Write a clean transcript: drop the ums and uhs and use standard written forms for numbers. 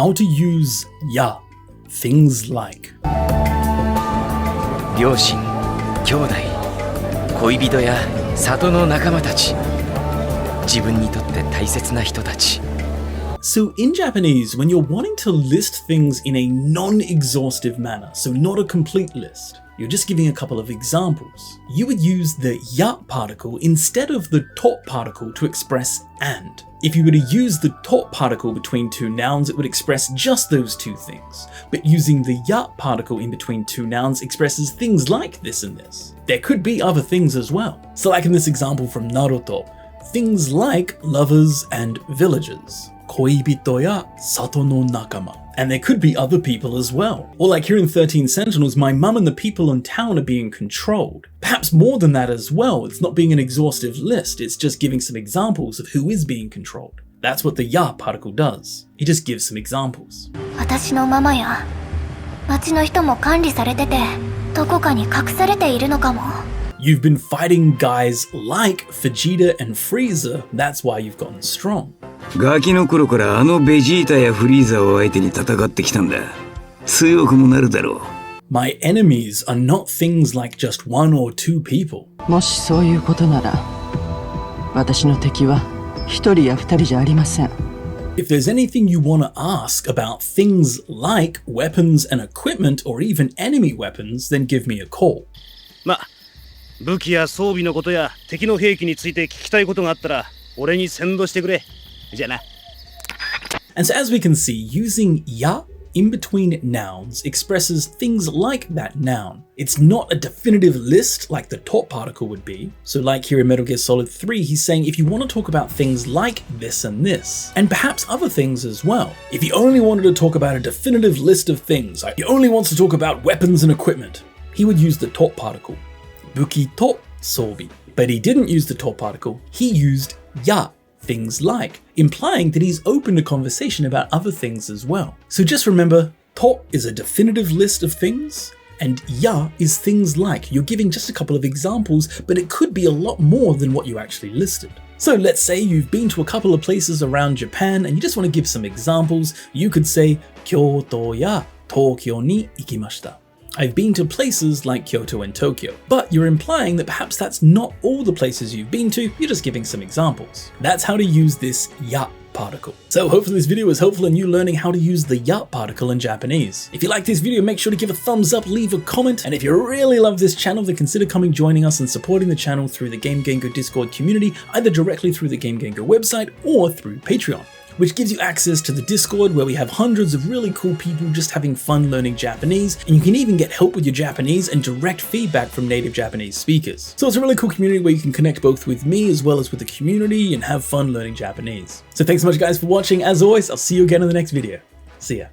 how to use ya, things like. 両親、兄弟、恋人や里の仲間たち、自分にとって大切な人たち。 So in Japanese, when you're wanting to list things in a non-exhaustive manner, so not a complete list, you're just giving a couple of examples, you would use the ya particle instead of the to particle to express and. If you were to use the to particle between two nouns, it would express just those two things. But using the ya particle in between two nouns expresses things like this and this. There could be other things as well. So like in this example from Naruto, things like lovers and villagers. Koibito ya sato no nakama. And there could be other people as well. Or like here in 13 Sentinels, my mum and the people in town are being controlled. Perhaps more than that as well. It's not being an exhaustive list, it's just giving some examples of who is being controlled. That's what the ya particle does. It just gives some examples. 私のママや町の人も管理されてて、どこかに隠されているのかも。 You've been fighting guys like Vegeta and Frieza, that's why you've gotten strong. ガキの頃からあのベジータやフリーザを相手に戦ってきたんだ。強くもなるだろう。My enemies are not things like just one or two people. もしそういうことなら、私の敵は一人や二人じゃありません。 If there's anything you want to ask about things like weapons and equipment or even enemy weapons, then give me a call. ま、武器や装備のことや敵の兵器について聞きたいことがあったら、俺に先導してくれ。じゃあな。 And so as we can see, using ya in between nouns expresses things like that noun. It's not a definitive list like the to particle would be. So like here in Metal Gear Solid 3, he's saying if you want to talk about things like this and this, and perhaps other things as well. If he only wanted to talk about a definitive list of things, like he only wants to talk about weapons and equipment, he would use the to particle. Buki to sobi. But he didn't use the to particle, he used ya. Things like, implying that he's open to conversation about other things as well. So just remember, to is a definitive list of things, and ya is things like. You're giving just a couple of examples, but it could be a lot more than what you actually listed. So let's say you've been to a couple of places around Japan and you just want to give some examples. You could say, Kyoto ya Tokyo ni ikimashita. I've been to places like Kyoto and Tokyo, but you're implying that perhaps that's not all the places you've been to, you're just giving some examples. That's how to use this ya particle. So hopefully this video was helpful in you learning how to use the ya particle in Japanese. If you like this video, make sure to give a thumbs up, leave a comment, and if you really love this channel, then consider joining us and supporting the channel through the Game Gengo Discord community, either directly through the Game Gengo website or through Patreon, which gives you access to the Discord where we have hundreds of really cool people just having fun learning Japanese, and you can even get help with your Japanese and direct feedback from native Japanese speakers. So it's a really cool community where you can connect both with me as well as with the community and have fun learning Japanese. So thanks so much guys for watching. As always, I'll see you again in the next video. See ya.